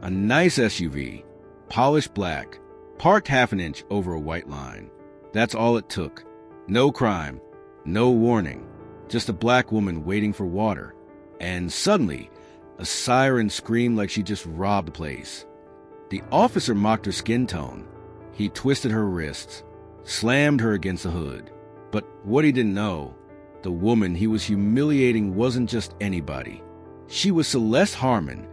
A nice SUV, polished black, parked half an inch over a white line. That's all it took. No crime, no warning, just a black woman waiting for water. And suddenly, a siren screamed like she just robbed the place. The officer mocked her skin tone. He twisted her wrists, slammed her against the hood. But what he didn't know, the woman he was humiliating wasn't just anybody. She was Celeste Harmon,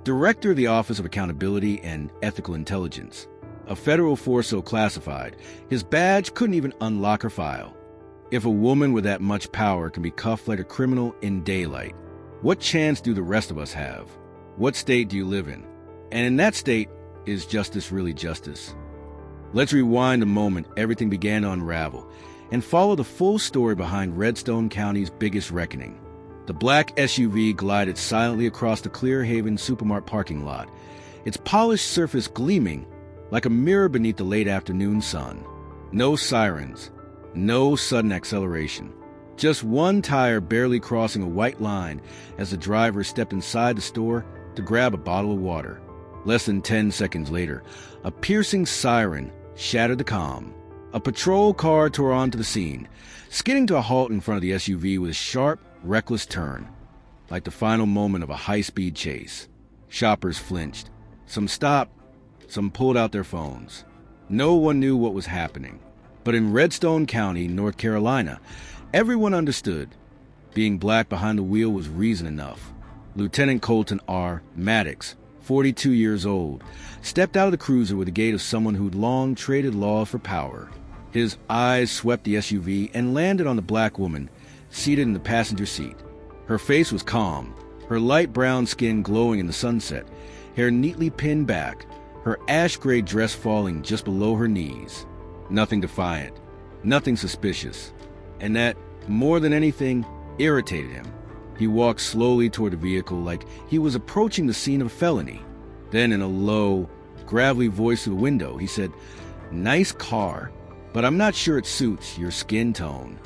director of the Office of Accountability and Ethical Intelligence. A federal force so classified, his badge couldn't even unlock her file. If a woman with that much power can be cuffed like a criminal in daylight, what chance do the rest of us have? What state do you live in? And in that state, is justice really justice? Let's rewind a moment everything began to unravel and follow the full story behind Redstone County's biggest reckoning. The black SUV glided silently across the Clearhaven supermarket parking lot, its polished surface gleaming like a mirror beneath the late afternoon sun. No sirens, no sudden acceleration. Just one tire barely crossing a white line as the driver stepped inside the store to grab a bottle of water. Less than 10 seconds later, a piercing siren shattered the calm. A patrol car tore onto the scene, skidding to a halt in front of the SUV with a sharp, reckless turn, like the final moment of a high-speed chase. Shoppers flinched. Some stopped, some pulled out their phones. No one knew what was happening. But in Redstone County, North Carolina, everyone understood. Being black behind the wheel was reason enough. Lieutenant Colton R. Maddox, 42 years old, stepped out of the cruiser with the gait of someone who'd long traded law for power. His eyes swept the SUV and landed on the black woman seated in the passenger seat. Her face was calm, her light brown skin glowing in the sunset, hair neatly pinned back, her ash-gray dress falling just below her knees. Nothing defiant, nothing suspicious. And that, more than anything, irritated him. He walked slowly toward the vehicle like he was approaching the scene of a felony. Then in a low, gravelly voice through the window, he said, "Nice car, but I'm not sure it suits your skin tone."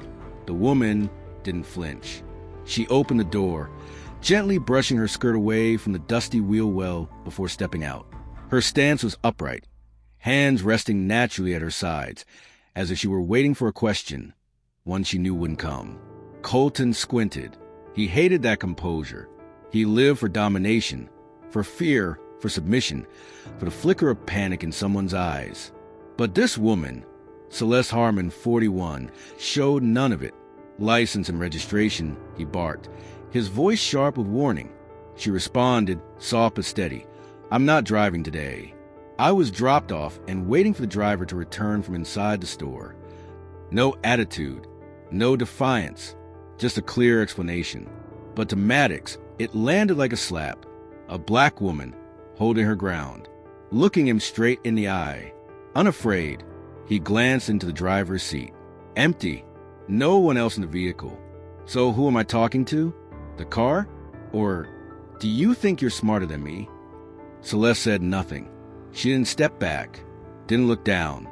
The woman didn't flinch. She opened the door, gently brushing her skirt away from the dusty wheel well before stepping out. Her stance was upright, hands resting naturally at her sides, as if she were waiting for a question, one she knew wouldn't come. Colton squinted. He hated that composure. He lived for domination, for fear, for submission, for the flicker of panic in someone's eyes. But this woman, Celeste Harmon, 41, showed none of it. "License and registration," he barked, his voice sharp with warning. She responded, soft but steady, "I'm not driving today." I was dropped off and waiting for the driver to return from inside the store. No attitude, no defiance, just a clear explanation. But to Maddox, it landed like a slap. A black woman, holding her ground, looking him straight in the eye. Unafraid, he glanced into the driver's seat. Empty. No one else in the vehicle. So who am I talking to? The car? Or, do you think you're smarter than me? Celeste said nothing. She didn't step back, didn't look down.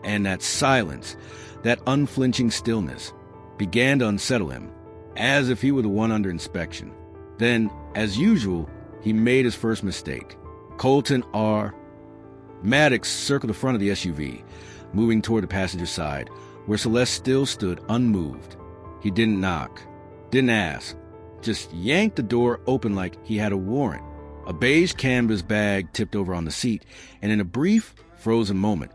And that silence, that unflinching stillness, began to unsettle him, as if he were the one under inspection. Then, as usual, he made his first mistake. Colton R. Maddox circled the front of the SUV, moving toward the passenger side, where Celeste still stood unmoved. He didn't knock, didn't ask, just yanked the door open like he had a warrant. A beige canvas bag tipped over on the seat, and in a brief, frozen moment,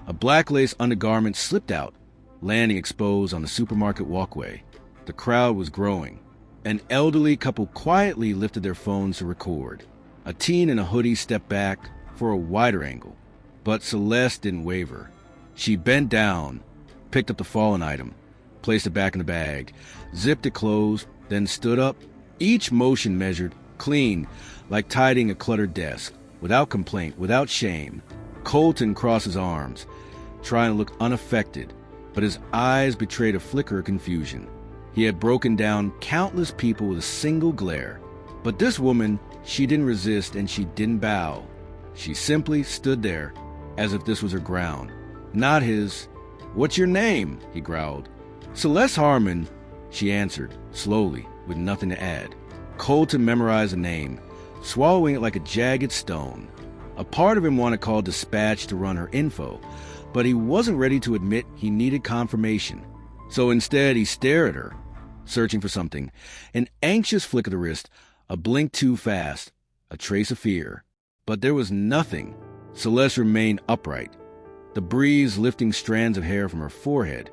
a black lace undergarment slipped out, landing exposed on the supermarket walkway. The crowd was growing. An elderly couple quietly lifted their phones to record. A teen in a hoodie stepped back for a wider angle, but Celeste didn't waver. She bent down, picked up the fallen item, placed it back in the bag, zipped it closed, then stood up. Each motion measured, clean, like tidying a cluttered desk, without complaint, without shame. Colton crossed his arms, trying to look unaffected, but his eyes betrayed a flicker of confusion. He had broken down countless people with a single glare. But this woman, she didn't resist and she didn't bow. She simply stood there, as if this was her ground, not his. "What's your name?" he growled. "Celeste Harmon," she answered, slowly, with nothing to add. Colton memorized the name, swallowing it like a jagged stone. A part of him wanted to call dispatch to run her info, but he wasn't ready to admit he needed confirmation. So instead, he stared at her, searching for something. An anxious flick of the wrist, a blink too fast, a trace of fear. But there was nothing. Celeste remained upright, the breeze lifting strands of hair from her forehead,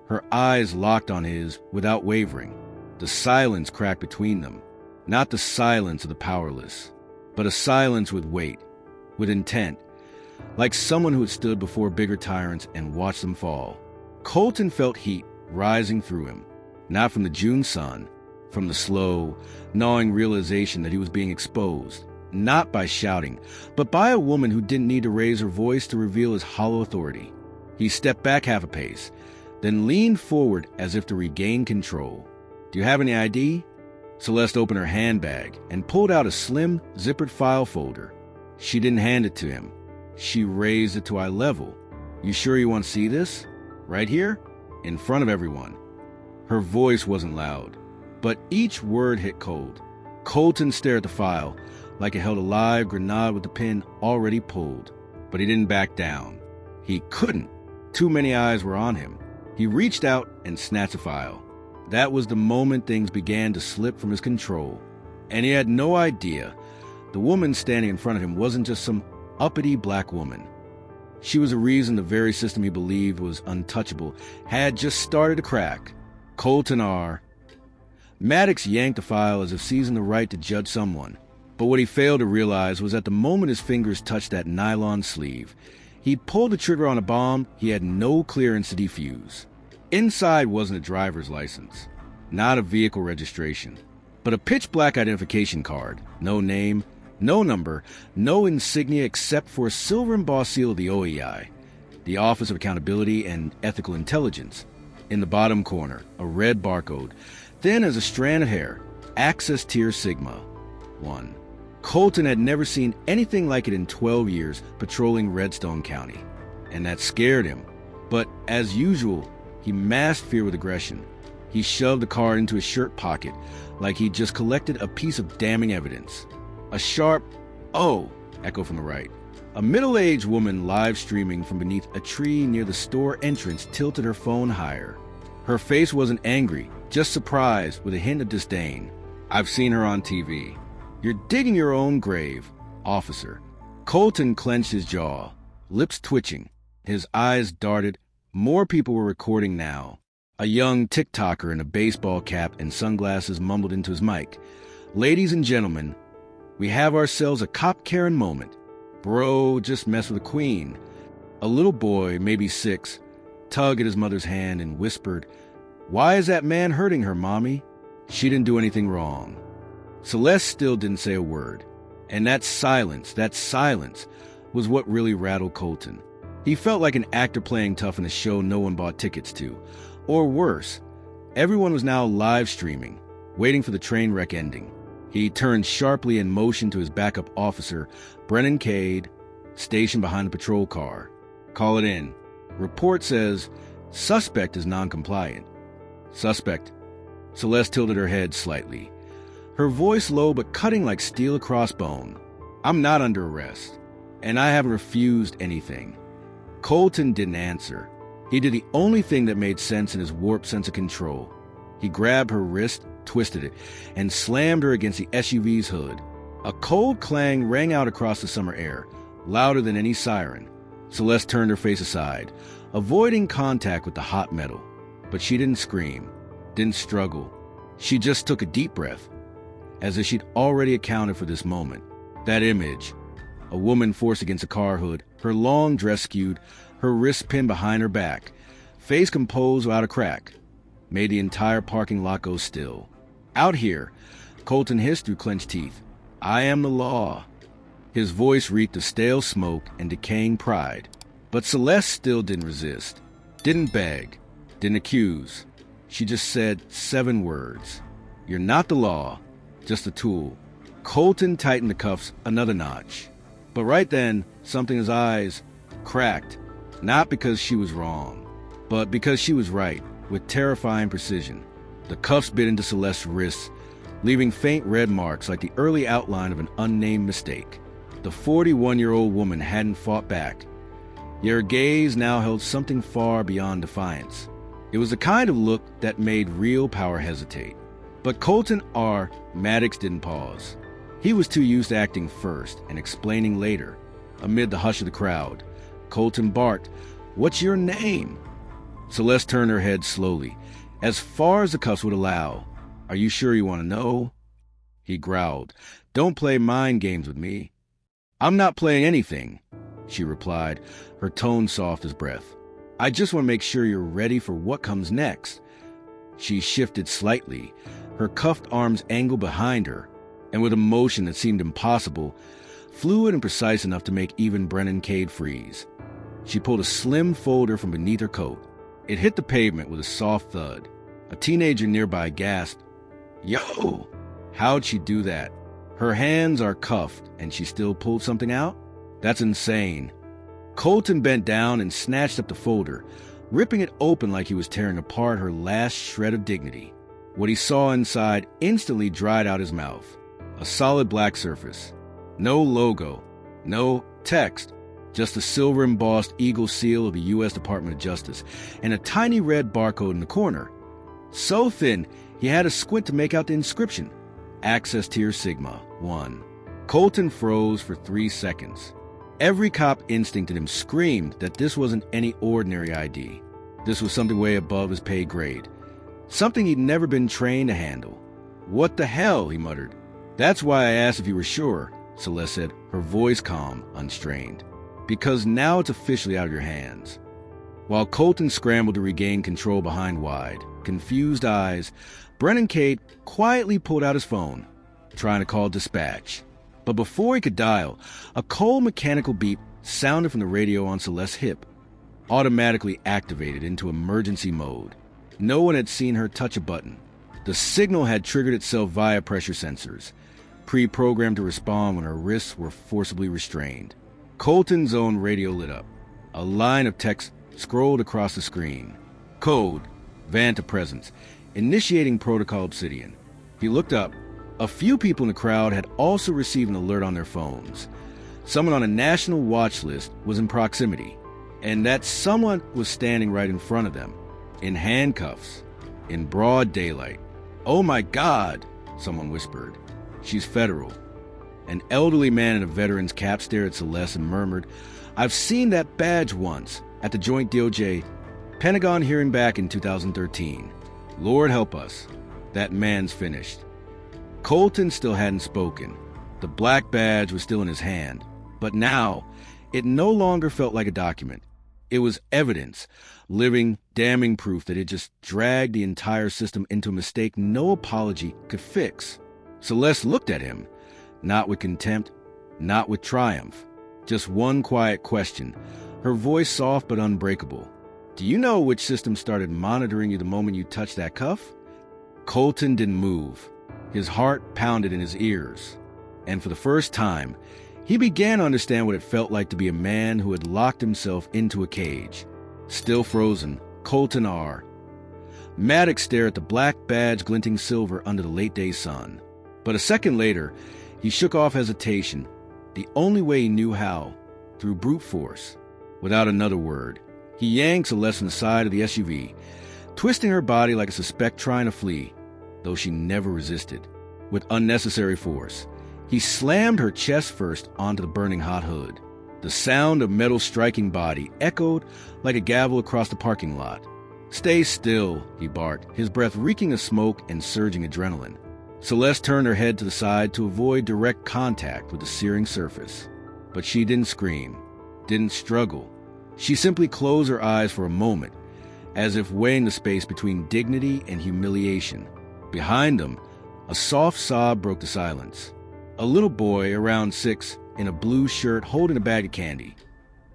her eyes locked on his without wavering. The silence cracked between them, not the silence of the powerless, but a silence with weight, with intent, like someone who had stood before bigger tyrants and watched them fall. Colton felt heat rising through him, not from the June sun, from the slow, gnawing realization that he was being exposed, not by shouting, but by a woman who didn't need to raise her voice to reveal his hollow authority. He stepped back half a pace, then leaned forward as if to regain control. "Do you have any ID?" Celeste opened her handbag and pulled out a slim, zippered file folder. She didn't hand it to him. She raised it to eye level. "You sure you want to see this? Right here? In front of everyone." Her voice wasn't loud, but each word hit cold. Colton stared at the file like it held a live grenade with the pin already pulled. But he didn't back down. He couldn't. Too many eyes were on him. He reached out and snatched a file. That was the moment things began to slip from his control. And he had no idea the woman standing in front of him wasn't just some uppity black woman. She was a reason the very system he believed was untouchable had just started to crack. Colton R. Maddox yanked the file as if seizing the right to judge someone. But what he failed to realize was that the moment his fingers touched that nylon sleeve, he'd pulled the trigger on a bomb he had no clearance to defuse. Inside wasn't a driver's license, not a vehicle registration, but a pitch-black identification card. No name, no number, no insignia except for a silver embossed seal of the OEI, the Office of Accountability and Ethical Intelligence. In the bottom corner, a red barcode, thin as a strand of hair, Access Tier Sigma 1. Colton had never seen anything like it in 12 years patrolling Redstone County, and that scared him. But as usual, he masked fear with aggression. He shoved the card into his shirt pocket like he'd just collected a piece of damning evidence. A sharp, "Oh," echo from the right. A middle-aged woman live streaming from beneath a tree near the store entrance tilted her phone higher. Her face wasn't angry, just surprised with a hint of disdain. "I've seen her on TV. You're digging your own grave, officer." Colton clenched his jaw, lips twitching. His eyes darted. More people were recording now. A young TikToker in a baseball cap and sunglasses mumbled into his mic, "Ladies and gentlemen, we have ourselves a cop Karen moment. Bro just messed with the queen." A little boy, maybe 6, tugged at his mother's hand and whispered, "Why is that man hurting her, Mommy? She didn't do anything wrong." Celeste still didn't say a word. And that silence, was what really rattled Colton. He felt like an actor playing tough in a show no one bought tickets to. Or worse, everyone was now live streaming, waiting for the train wreck ending. He turned sharply and motioned to his backup officer, Brennan Cade, stationed behind the patrol car. "Call it in. Report says suspect is non-compliant." "Suspect." Celeste tilted her head slightly, her voice low but cutting like steel across bone. "I'm not under arrest, and I haven't refused anything." Colton didn't answer. He did the only thing that made sense in his warped sense of control. He grabbed her wrist, twisted it, and slammed her against the SUV's hood. A cold clang rang out across the summer air, louder than any siren. Celeste turned her face aside, avoiding contact with the hot metal. But she didn't scream, didn't struggle. She just took a deep breath, as if she'd already accounted for this moment. That image, a woman forced against a car hood, her long dress skewed, her wrists pinned behind her back, face composed without a crack, made the entire parking lot go still. "Out here," Colton hissed through clenched teeth. "I am the law." His voice reeked of stale smoke and decaying pride. But Celeste still didn't resist, didn't beg, didn't accuse. She just said 7 words. "You're not the law, just a tool." Colton tightened the cuffs another notch. But right then, something in his eyes cracked, not because she was wrong, but because she was right, with terrifying precision. The cuffs bit into Celeste's wrists, leaving faint red marks like the early outline of an unnamed mistake. The 41-year-old woman hadn't fought back, yet her gaze now held something far beyond defiance. It was the kind of look that made real power hesitate. But Colton R. Maddox didn't pause. He was too used to acting first and explaining later. Amid the hush of the crowd, Colton barked, "What's your name?" Celeste turned her head slowly, as far as the cuffs would allow. "Are you sure you want to know?" He growled, "Don't play mind games with me." "I'm not playing anything," she replied, her tone soft as breath. "I just want to make sure you're ready for what comes next." She shifted slightly, her cuffed arms angled behind her, and with a motion that seemed impossible, fluid and precise enough to make even Brennan Cade freeze. She pulled a slim folder from beneath her coat. It hit the pavement with a soft thud. A teenager nearby gasped, "Yo!" How'd she do that? Her hands are cuffed, and she still pulled something out? That's insane. Colton bent down and snatched up the folder, ripping it open like he was tearing apart her last shred of dignity. What he saw inside instantly dried out his mouth. A solid black surface. No logo. No text. Just a silver-embossed eagle seal of the U.S. Department of Justice, and a tiny red barcode in the corner. So thin, he had to squint to make out the inscription. Access Tier Sigma 1. Colton froze for 3 seconds. Every cop instinct in him screamed that this wasn't any ordinary ID. This was something way above his pay grade. Something he'd never been trained to handle. "What the hell?" he muttered. "That's why I asked if you were sure," Celeste said, her voice calm, unstrained. "Because now it's officially out of your hands." While Colton scrambled to regain control behind wide, confused eyes, Brennan Cade quietly pulled out his phone, trying to call dispatch. But before he could dial, a cold mechanical beep sounded from the radio on Celeste's hip, automatically activated into emergency mode. No one had seen her touch a button. The signal had triggered itself via pressure sensors, pre-programmed to respond when her wrists were forcibly restrained. Colton's own radio lit up. A line of text scrolled across the screen. Code, Vanta presence, initiating protocol Obsidian. He looked up. A few people in the crowd had also received an alert on their phones. Someone on a national watch list was in proximity, and that someone was standing right in front of them, in handcuffs, in broad daylight. "Oh my God," someone whispered. "She's federal." An elderly man in a veteran's cap stared at Celeste and murmured, "I've seen that badge once, at the Joint DOJ, Pentagon hearing back in 2013. Lord help us. That man's finished." Colton still hadn't spoken. The black badge was still in his hand. But now, it no longer felt like a document. It was evidence, living, damning proof that it just dragged the entire system into a mistake no apology could fix. Celeste looked at him, not with contempt, not with triumph. Just one quiet question, her voice soft but unbreakable. "Do you know which system started monitoring you the moment you touched that cuff?" Colton didn't move. His heart pounded in his ears. And for the first time, he began to understand what it felt like to be a man who had locked himself into a cage. Still frozen, Colton R. Maddox stared at the black badge glinting silver under the late-day sun. But a second later, he shook off hesitation, the only way he knew how, through brute force. Without another word, he yanked Celeste from the side of the SUV, twisting her body like a suspect trying to flee, though she never resisted. With unnecessary force, he slammed her chest first onto the burning hot hood. The sound of metal striking body echoed like a gavel across the parking lot. "Stay still," he barked, his breath reeking of smoke and surging adrenaline. Celeste turned her head to the side to avoid direct contact with the searing surface. But she didn't scream, didn't struggle. She simply closed her eyes for a moment, as if weighing the space between dignity and humiliation. Behind them, a soft sob broke the silence. A little boy, around 6, in a blue shirt holding a bag of candy,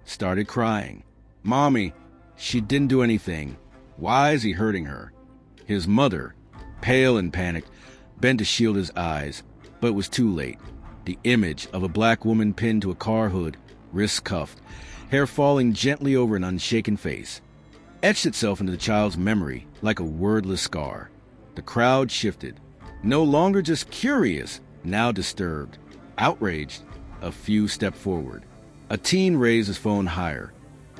started crying. "Mommy, she didn't do anything. Why is he hurting her?" His mother, pale and panicked, bent to shield his eyes, but it was too late. The image of a black woman pinned to a car hood, wrists cuffed, hair falling gently over an unshaken face, etched itself into the child's memory like a wordless scar. The crowd shifted. No longer just curious, now disturbed, outraged. A few stepped forward. A teen raised his phone higher,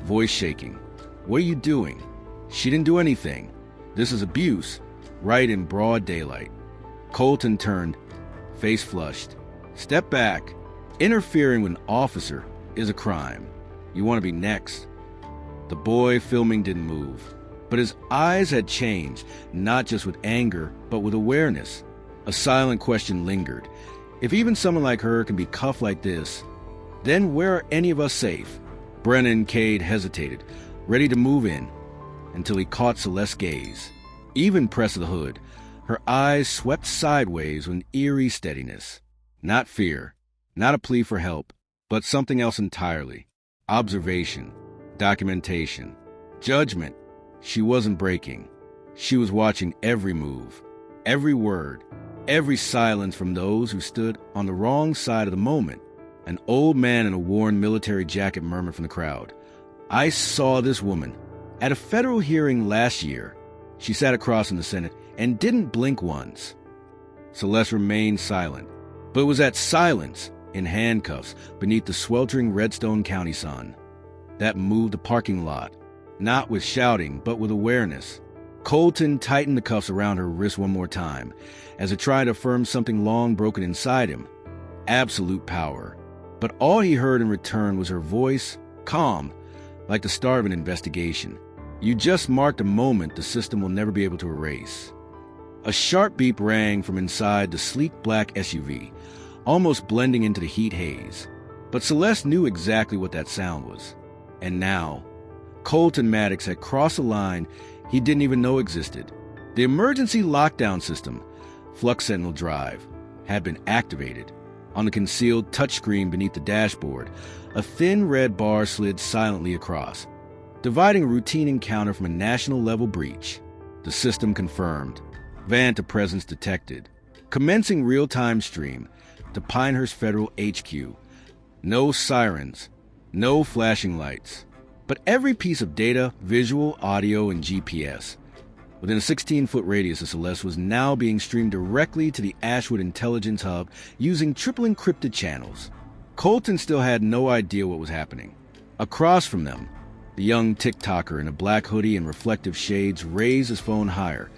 voice shaking. "What are you doing?" "She didn't do anything. This is abuse." Right in broad daylight. Colton turned, face flushed. "Step back. Interfering with an officer is a crime. You want to be next." The boy filming didn't move, but his eyes had changed, not just with anger, but with awareness. A silent question lingered. If even someone like her can be cuffed like this, then where are any of us safe? Brennan Cade hesitated, ready to move in, until he caught Celeste's gaze. Even press of the hood, her eyes swept sideways with an eerie steadiness. Not fear, not a plea for help, but something else entirely. Observation, documentation, judgment. She wasn't breaking. She was watching every move, every word, every silence from those who stood on the wrong side of the moment. An old man in a worn military jacket murmured from the crowd, "I saw this woman at a federal hearing last year. She sat across in the Senate and didn't blink once." Celeste remained silent, but it was that silence, in handcuffs, beneath the sweltering Redstone County sun, that moved the parking lot, not with shouting, but with awareness. Colton tightened the cuffs around her wrist one more time, as it tried to affirm something long broken inside him. Absolute power. But all he heard in return was her voice, calm, like the start of an investigation. "You just marked a moment the system will never be able to erase." A sharp beep rang from inside the sleek black SUV, almost blending into the heat haze. But Celeste knew exactly what that sound was. And now, Colton Maddox had crossed a line he didn't even know existed. The emergency lockdown system, Flux Sentinel Drive, had been activated. On the concealed touchscreen beneath the dashboard, a thin red bar slid silently across, dividing a routine encounter from a national-level breach. The system confirmed. Vanta presence detected. Commencing real-time stream to Pinehurst Federal HQ. No sirens, no flashing lights, but every piece of data, visual, audio, and GPS within a 16-foot radius of Celeste was now being streamed directly to the Ashwood Intelligence Hub using triple encrypted channels. Colton still had no idea what was happening. Across from them, the young TikToker in a black hoodie and reflective shades raised his phone higher,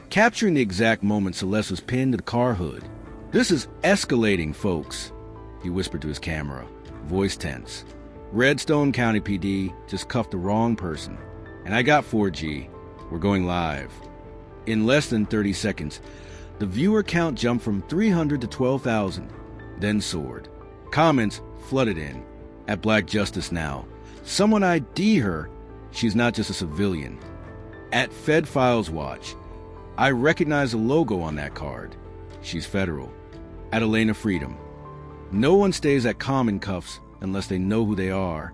capturing the exact moment Celeste was pinned to the car hood. "This is escalating, folks," he whispered to his camera, voice tense. "Redstone County PD just cuffed the wrong person. And I got 4G. We're going live." In less than 30 seconds, the viewer count jumped from 300 to 12,000, then soared. Comments flooded in. "At Black Justice Now. Someone ID her. She's not just a civilian." "At Fed Files Watch. I recognize the logo on that card. She's federal." At Elena Freedom. "No one stays at common cuffs unless they know who they are."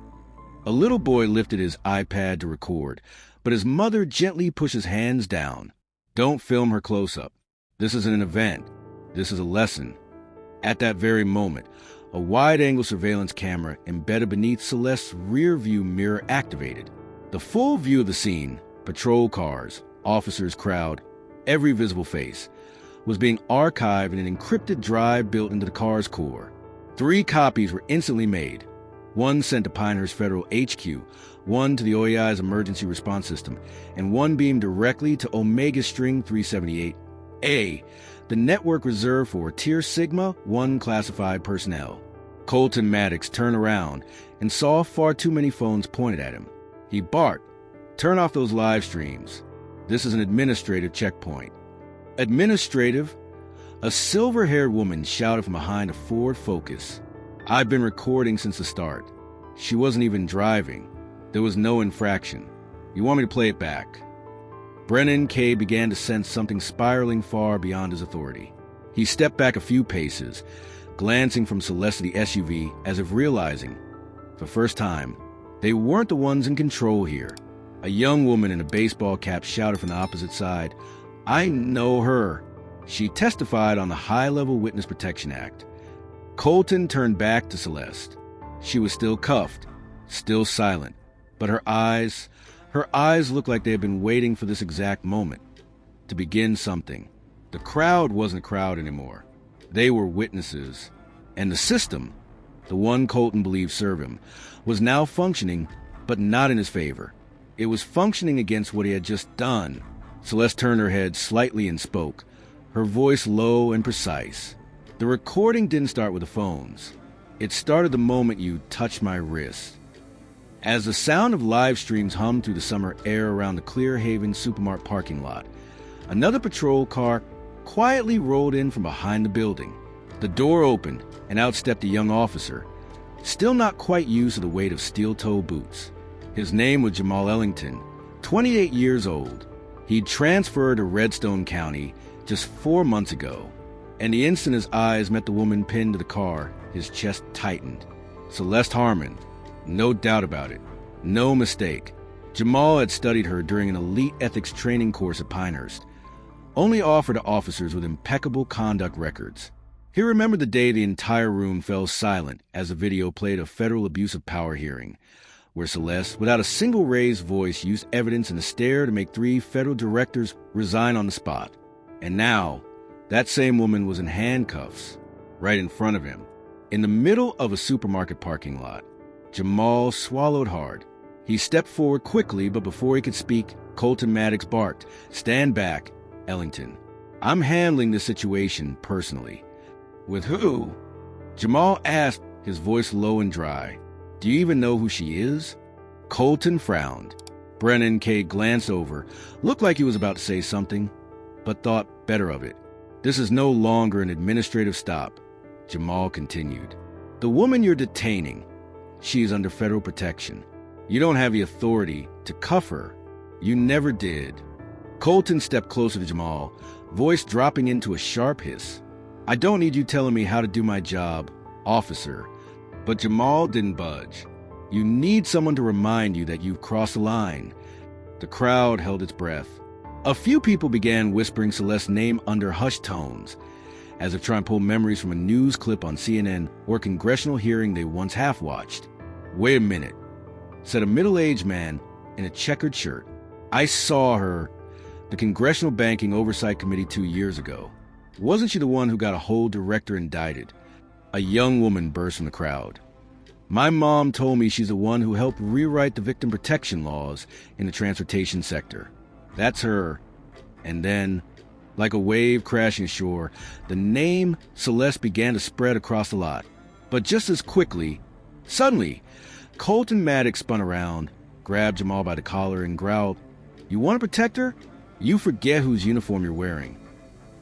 A little boy lifted his iPad to record, but his mother gently pushed his hands down. "Don't film her close-up. This isn't an event. This is a lesson." At that very moment, a wide-angle surveillance camera embedded beneath Celeste's rear-view mirror activated. The full view of the scene, patrol cars, officers, crowd, every visible face, was being archived in an encrypted drive built into the car's core. 3 copies were instantly made. One sent to Pinehurst Federal HQ, one to the OEI's emergency response system, and one beamed directly to Omega String 378A, the network reserved for Tier Sigma 1 classified personnel. Colton Maddox turned around and saw far too many phones pointed at him. He barked, "Turn off those live streams. This is an administrative checkpoint." "Administrative?" A silver-haired woman shouted from behind a Ford Focus. "I've been recording since the start." She wasn't even driving. There was no infraction. "You want me to play it back?" Brennan K. began to sense something spiraling far beyond his authority. He stepped back a few paces, glancing from Celeste to the SUV as if realizing, for the first time, they weren't the ones in control here. A young woman in a baseball cap shouted from the opposite side, "I know her." She testified on the High-Level Witness Protection Act. Colton turned back to Celeste. She was still cuffed, still silent, but her eyes looked like they had been waiting for this exact moment, to begin something. The crowd wasn't a crowd anymore. They were witnesses. And the system, the one Colton believed served him, was now functioning, but not in his favor. It was functioning against what he had just done. Celeste turned her head slightly and spoke, her voice low and precise. The recording didn't start with the phones. It started the moment you touched my wrist. As the sound of live streams hummed through the summer air around the Clear Haven supermarket parking lot, another patrol car quietly rolled in from behind the building. The door opened, and out stepped a young officer, still not quite used to the weight of steel-toe boots. His name was Jamal Ellington, 28 years old. He'd transferred to Redstone County just 4 months ago, and the instant his eyes met the woman pinned to the car, his chest tightened. Celeste Harmon, no doubt about it, no mistake. Jamal had studied her during an elite ethics training course at Pinehurst, only offered to officers with impeccable conduct records. He remembered the day the entire room fell silent as the video played a federal abuse of power hearing, where Celeste, without a single raised voice, used evidence in a stare to make 3 federal directors resign on the spot. And now, that same woman was in handcuffs, right in front of him, in the middle of a supermarket parking lot. Jamal swallowed hard. He stepped forward quickly, but before he could speak, Colton Maddox barked, "Stand back, Ellington. I'm handling this situation personally." "With who?" Jamal asked, his voice low and dry. "Do you even know who she is?" Colton frowned. Brennan Cade glanced over, looked like he was about to say something, but thought better of it. "This is no longer an administrative stop," Jamal continued. "The woman you're detaining, she is under federal protection. You don't have the authority to cuff her. You never did." Colton stepped closer to Jamal, voice dropping into a sharp hiss. "I don't need you telling me how to do my job, officer." But Jamal didn't budge. "You need someone to remind you that you've crossed the line." The crowd held its breath. A few people began whispering Celeste's name under hushed tones, as if trying to pull memories from a news clip on CNN or a congressional hearing they once half-watched. "Wait a minute," said a middle-aged man in a checkered shirt. "I saw her, the Congressional Banking Oversight Committee 2 years ago. Wasn't she the one who got a whole director indicted?" A young woman burst from the crowd. "My mom told me she's the one who helped rewrite the victim protection laws in the transportation sector. That's her." And then, like a wave crashing ashore, the name Celeste began to spread across the lot. But just as quickly, suddenly, Colton Maddox spun around, grabbed Jamal by the collar, and growled, "You want to protect her? You forget whose uniform you're wearing."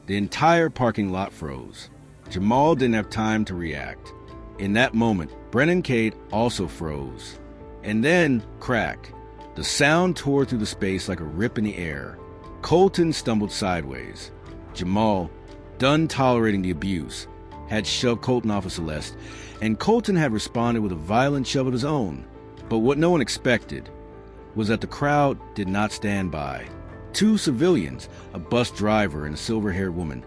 The entire parking lot froze. Jamal didn't have time to react. In that moment, Brennan Cade also froze. And then, crack. The sound tore through the space like a rip in the air. Colton stumbled sideways. Jamal, done tolerating the abuse, had shoved Colton off of Celeste, and Colton had responded with a violent shove of his own. But what no one expected was that the crowd did not stand by. 2 civilians, a bus driver and a silver-haired woman,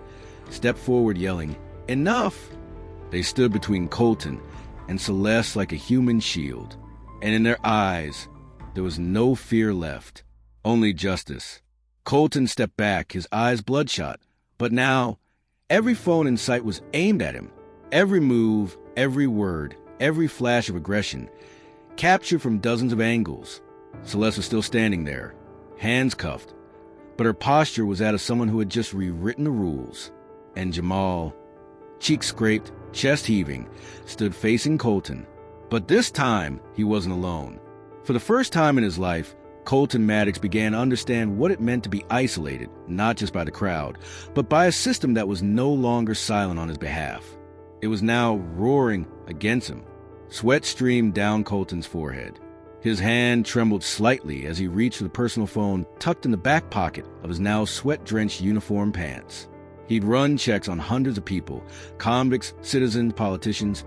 stepped forward yelling, "Enough!" They stood between Colton and Celeste like a human shield, and in their eyes there was no fear left, only justice. Colton stepped back, his eyes bloodshot, but now every phone in sight was aimed at him. Every move, every word, every flash of aggression, captured from dozens of angles. Celeste was still standing there, hands cuffed, but her posture was that of someone who had just rewritten the rules. And Jamal, cheeks scraped, chest heaving, stood facing Colton. But this time, he wasn't alone. For the first time in his life, Colton Maddox began to understand what it meant to be isolated, not just by the crowd, but by a system that was no longer silent on his behalf. It was now roaring against him. Sweat streamed down Colton's forehead. His hand trembled slightly as he reached for the personal phone tucked in the back pocket of his now sweat-drenched uniform pants. He'd run checks on hundreds of people, convicts, citizens, politicians,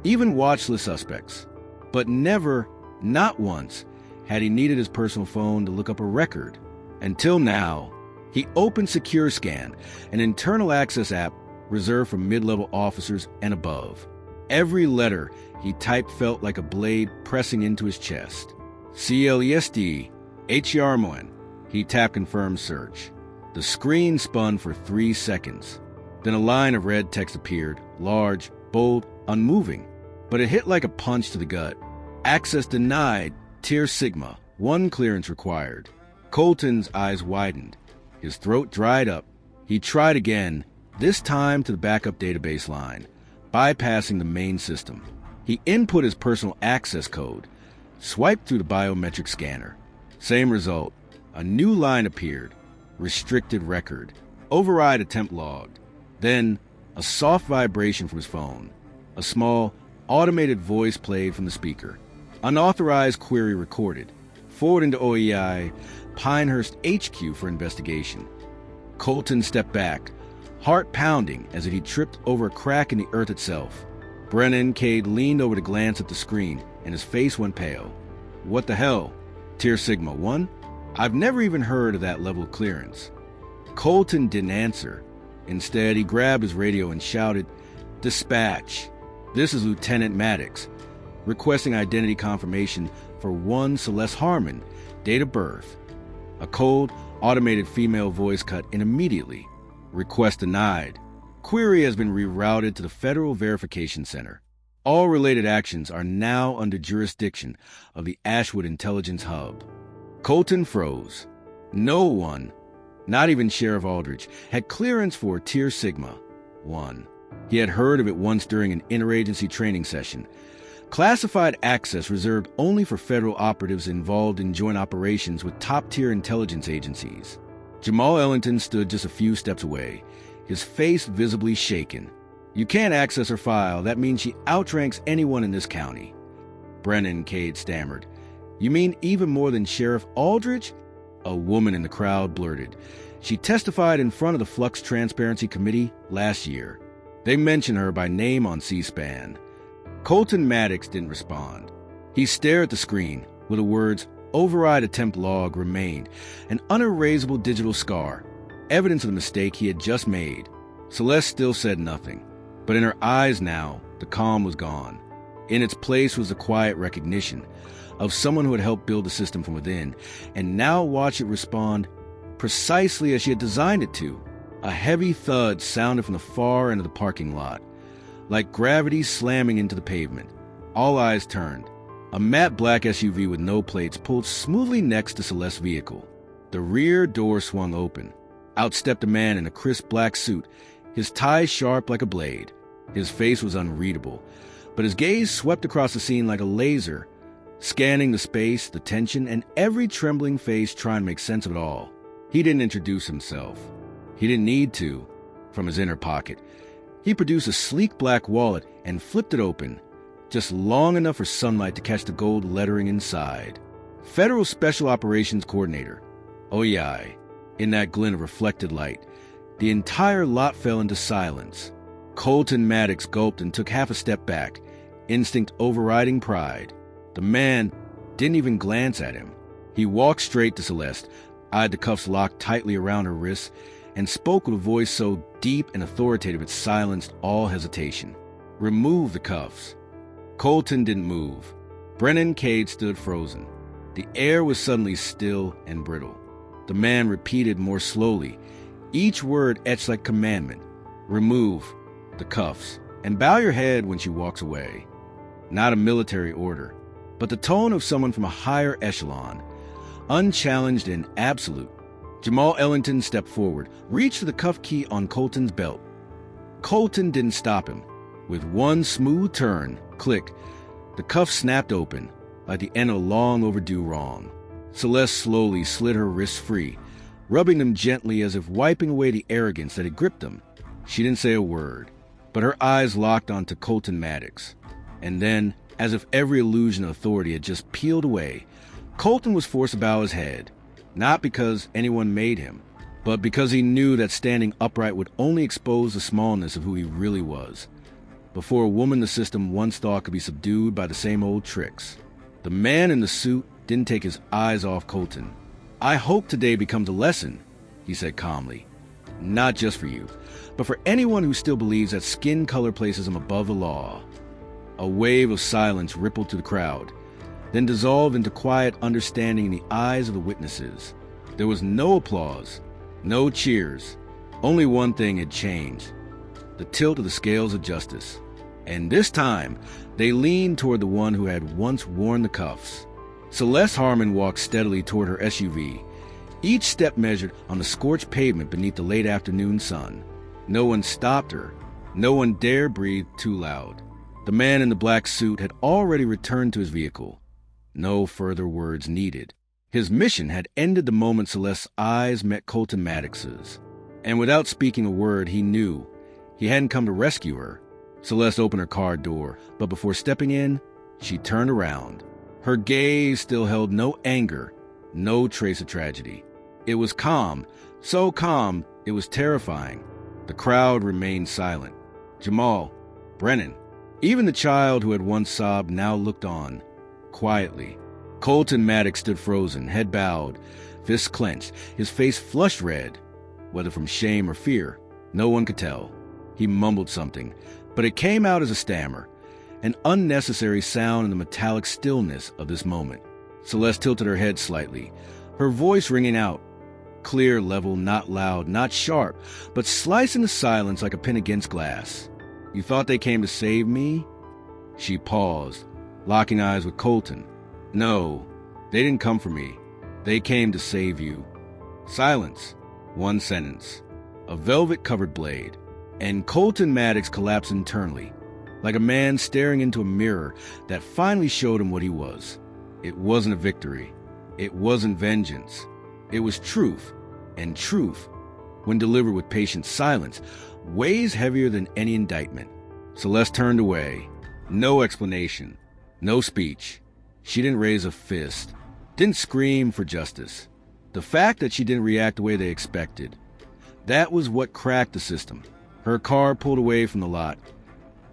even watchlist suspects. But never, not once, had he needed his personal phone to look up a record. Until now, he opened SecureScan, an internal access app reserved for mid-level officers and above. Every letter he typed felt like a blade pressing into his chest. CLESD, HERMON. He tapped confirm search. The screen spun for 3 seconds. Then a line of red text appeared, large, bold, unmoving. But it hit like a punch to the gut. Access denied, tier Sigma, 1 clearance required. Colton's eyes widened. His throat dried up. He tried again, this time to the backup database line, bypassing the main system. He input his personal access code, swiped through the biometric scanner. Same result. A new line appeared. Restricted record. Override attempt logged. Then, a soft vibration from his phone. A small, automated voice played from the speaker. Unauthorized query recorded. Forwarding to OEI, Pinehurst HQ for investigation. Colton stepped back, heart pounding as if he tripped over a crack in the earth itself. Brennan Cade leaned over to glance at the screen, and his face went pale. What the hell? Tier Sigma 1? I've never even heard of that level of clearance. Colton didn't answer. Instead, he grabbed his radio and shouted, "Dispatch. This is Lieutenant Maddox, requesting identity confirmation for one Celeste Harmon, date of birth." A cold, automated female voice cut in immediately. Request denied. Query has been rerouted to the Federal Verification Center. All related actions are now under jurisdiction of the Ashwood Intelligence Hub. Colton froze. No one, not even Sheriff Aldridge, had clearance for Tier Sigma 1. He had heard of it once during an interagency training session. Classified access reserved only for federal operatives involved in joint operations with top-tier intelligence agencies. Jamal Ellington stood just a few steps away, his face visibly shaken. "You can't access her file. That means she outranks anyone in this county." Brennan Cade stammered. "You mean even more than Sheriff Aldridge?" A woman in the crowd blurted. "She testified in front of the Flux Transparency Committee last year. They mention her by name on C-SPAN." Colton Maddox didn't respond. He stared at the screen, where the words "override attempt log" remained, an unerasable digital scar, evidence of the mistake he had just made. Celeste still said nothing, but in her eyes now, the calm was gone. In its place was the quiet recognition of someone who had helped build the system from within, and now watched it respond precisely as she had designed it to. A heavy thud sounded from the far end of the parking lot, like gravity slamming into the pavement. All eyes turned. A matte black SUV with no plates pulled smoothly next to Celeste's vehicle. The rear door swung open. Out stepped a man in a crisp black suit, his tie sharp like a blade. His face was unreadable, but his gaze swept across the scene like a laser, scanning the space, the tension, and every trembling face trying to make sense of it all. He didn't introduce himself. He didn't need to. From his inner pocket, he produced a sleek black wallet and flipped it open, just long enough for sunlight to catch the gold lettering inside. Federal Special Operations Coordinator, OEI. In that glint of reflected light, the entire lot fell into silence. Colton Maddox gulped and took half a step back, instinct overriding pride. The man didn't even glance at him. He walked straight to Celeste, eyed the cuffs locked tightly around her wrists, and spoke with a voice so deep and authoritative it silenced all hesitation. "Remove the cuffs." Colton didn't move. Brennan Cade stood frozen. The air was suddenly still and brittle. The man repeated more slowly, each word etched like commandment. "Remove the cuffs, and bow your head when she walks away." Not a military order, but the tone of someone from a higher echelon, unchallenged and absolute. Jamal Ellington stepped forward, reached for the cuff key on Colton's belt. Colton didn't stop him. With one smooth turn, click, the cuff snapped open, like the end of a long overdue wrong. Celeste slowly slid her wrists free, rubbing them gently as if wiping away the arrogance that had gripped them. She didn't say a word, but her eyes locked onto Colton Maddox. And then, as if every illusion of authority had just peeled away, Colton was forced to bow his head, not because anyone made him, but because he knew that standing upright would only expose the smallness of who he really was. Before a woman the system once thought could be subdued by the same old tricks. The man in the suit didn't take his eyes off Colton. "I hope today becomes a lesson," he said calmly. "Not just for you, but for anyone who still believes that skin color places him above the law." A wave of silence rippled through the crowd, then dissolved into quiet understanding in the eyes of the witnesses. There was no applause, No cheers. Only one thing had changed: the tilt of the scales of justice. And this time, they leaned toward the one who had once worn the cuffs. Celeste Harmon walked steadily toward her SUV, each step measured on the scorched pavement beneath the late afternoon sun. No one stopped her. No one dared breathe too loud. The man in the black suit had already returned to his vehicle. No further words needed. His mission had ended the moment Celeste's eyes met Colton Maddox's. And without speaking a word, he knew he hadn't come to rescue her. Celeste opened her car door, but before stepping in, she turned around. Her gaze still held no anger, no trace of tragedy. It was calm, so calm it was terrifying. The crowd remained silent. Jamal, Brennan, even the child who had once sobbed now looked on, quietly. Colton Maddox stood frozen, head bowed, fists clenched, his face flushed red. Whether from shame or fear, no one could tell. He mumbled something, but it came out as a stammer, an unnecessary sound in the metallic stillness of this moment. Celeste tilted her head slightly, her voice ringing out, clear, level, not loud, not sharp, but slicing the silence like a pin against glass. "You thought they came to save me?" She paused, locking eyes with Colton. "No, they didn't come for me. They came to save you." Silence. One sentence. A velvet-covered blade. And Colton Maddox collapsed internally, like a man staring into a mirror that finally showed him what he was. It wasn't a victory. It wasn't vengeance. It was truth. And truth, when delivered with patient silence, weighs heavier than any indictment. Celeste turned away. No explanation. No speech. She didn't raise a fist. Didn't scream for justice. The fact that she didn't react the way they expected, that was what cracked the system. Her car pulled away from the lot,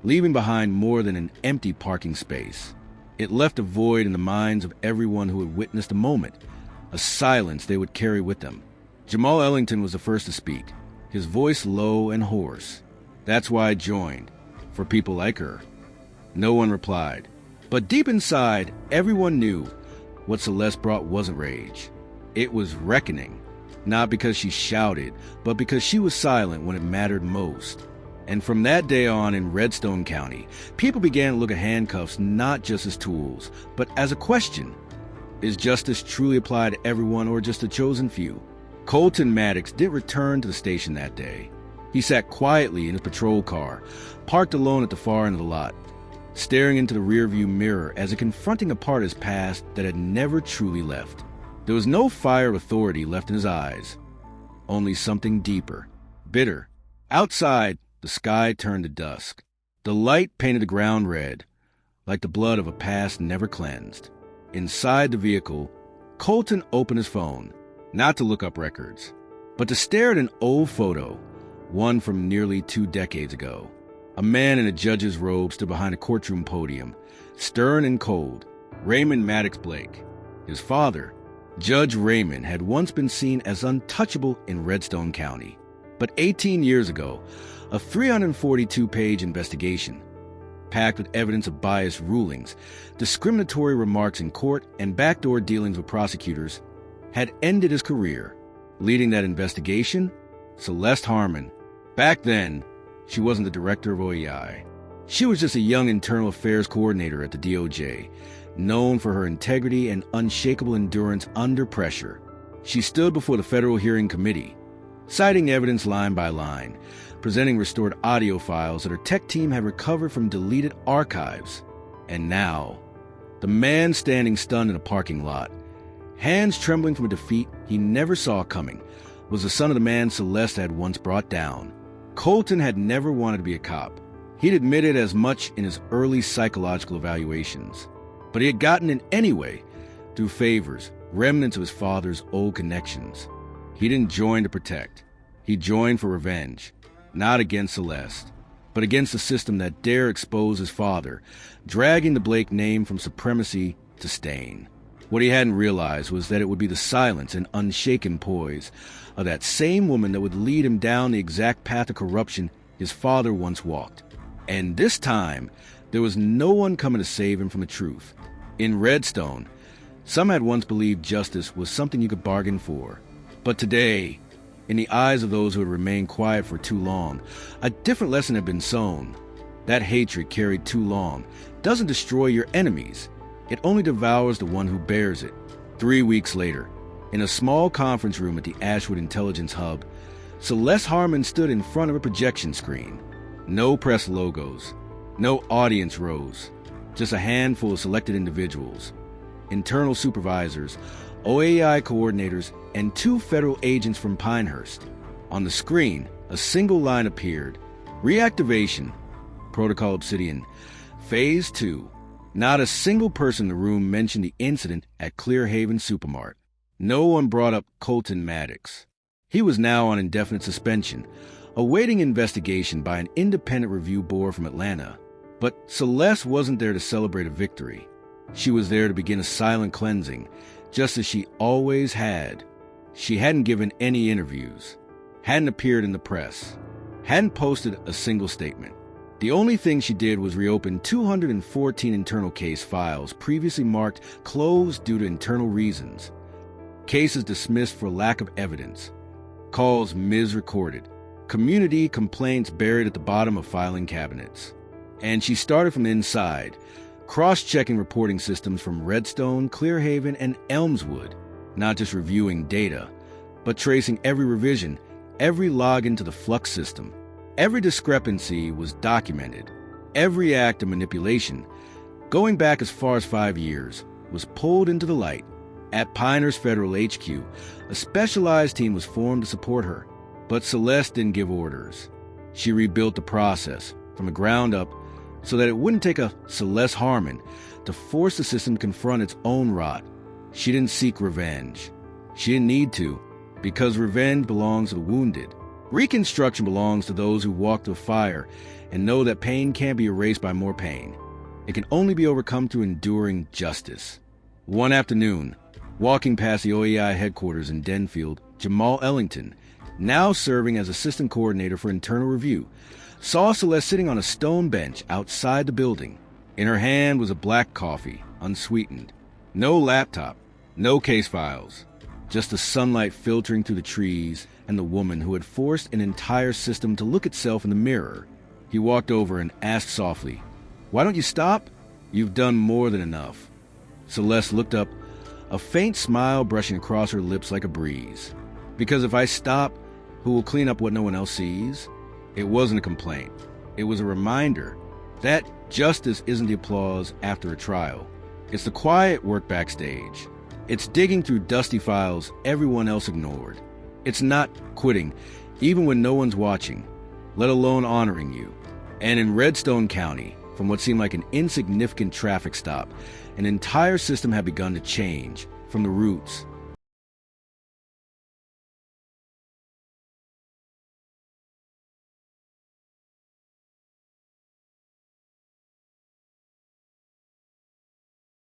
leaving behind more than an empty parking space. It left a void in the minds of everyone who had witnessed the moment, a silence they would carry with them. Jamal Ellington was the first to speak, his voice low and hoarse. "That's why I joined, for people like her." No one replied, but deep inside, everyone knew what Celeste brought wasn't rage. It was reckoning. Not because she shouted, but because she was silent when it mattered most. And from that day on in Redstone County, people began to look at handcuffs not just as tools, but as a question. Is justice truly applied to everyone or just a chosen few? Colton Maddox didn't return to the station that day. He sat quietly in his patrol car, parked alone at the far end of the lot, staring into the rearview mirror as if confronting a part of his past that had never truly left. There was no fire of authority left in his eyes, only something deeper, bitter. Outside, the sky turned to dusk. The light painted the ground red, like the blood of a past never cleansed. Inside the vehicle, Colton opened his phone, not to look up records, but to stare at an old photo, one from nearly 2 decades ago. A man in a judge's robe stood behind a courtroom podium, stern and cold. Raymond Maddox Blake. His father, Judge Raymond, had once been seen as untouchable in Redstone County. But 18 years ago, a 342-page investigation, packed with evidence of biased rulings, discriminatory remarks in court, and backdoor dealings with prosecutors, had ended his career. Leading that investigation, Celeste Harmon. Back then, she wasn't the director of OEI. She was just a young internal affairs coordinator at the DOJ, known for her integrity and unshakable endurance under pressure. She stood before the Federal Hearing Committee, citing evidence line by line, presenting restored audio files that her tech team had recovered from deleted archives. And now, the man standing stunned in a parking lot, hands trembling from a defeat he never saw coming, was the son of the man Celeste had once brought down. Colton had never wanted to be a cop. He'd admitted as much in his early psychological evaluations. But he had gotten in anyway, through favors, remnants of his father's old connections. He didn't join to protect. He joined for revenge, not against Celeste, but against the system that dare expose his father, dragging the Blake name from supremacy to stain. What he hadn't realized was that it would be the silence and unshaken poise of that same woman that would lead him down the exact path of corruption his father once walked. And this time, there was no one coming to save him from the truth. In Redstone, some had once believed justice was something you could bargain for. But today, In the eyes of those who had remained quiet for too long, a different lesson had been sown. That hatred carried too long doesn't destroy your enemies. It only devours the one who bears it. 3 weeks later, in a small conference room at the Ashwood Intelligence Hub, Celeste Harmon stood in front of a projection screen. No press logos, no audience rows, just a handful of selected individuals, internal supervisors, OAI coordinators, and 2 federal agents from Pinehurst. On the screen, a single line appeared: reactivation, Protocol Obsidian, Phase 2. Not a single person in the room mentioned the incident at Clearhaven Supermart. No one brought up Colton Maddox. He was now on indefinite suspension, awaiting investigation by an independent review board from Atlanta. But Celeste wasn't there to celebrate a victory. She was there to begin a silent cleansing, just as she always had. She hadn't given any interviews, hadn't appeared in the press, hadn't posted a single statement. The only thing she did was reopen 214 internal case files previously marked closed due to internal reasons. Cases dismissed for lack of evidence. Calls misrecorded. Community complaints buried at the bottom of filing cabinets. And she started from the inside, cross-checking reporting systems from Redstone, Clearhaven, and Elmswood, not just reviewing data, but tracing every revision, every login to the Flux system. Every discrepancy was documented. Every act of manipulation, going back as far as 5 years, was pulled into the light. At Pinehurst Federal HQ, a specialized team was formed to support her, but Celeste didn't give orders. She rebuilt the process from the ground up so that it wouldn't take a Celeste Harmon to force the system to confront its own rot. She didn't seek revenge. She didn't need to, because revenge belongs to the wounded. Reconstruction belongs to those who walk through fire and know that pain can't be erased by more pain. It can only be overcome through enduring justice. One afternoon, walking past the OEI headquarters in Denfield, Jamal Ellington, now serving as assistant coordinator for internal review, saw Celeste sitting on a stone bench outside the building. In her hand was a black coffee, unsweetened. No laptop, no case files, just the sunlight filtering through the trees and the woman who had forced an entire system to look itself in the mirror. He walked over and asked softly, "Why don't you stop? You've done more than enough." Celeste looked up, a faint smile brushing across her lips like a breeze. "Because if I stop, who will clean up what no one else sees?" It wasn't a complaint. It was a reminder that justice isn't the applause after a trial. It's the quiet work backstage. It's digging through dusty files everyone else ignored. It's not quitting, even when no one's watching, let alone honoring you. And in Redstone County, from what seemed like an insignificant traffic stop, an entire system had begun to change from the roots.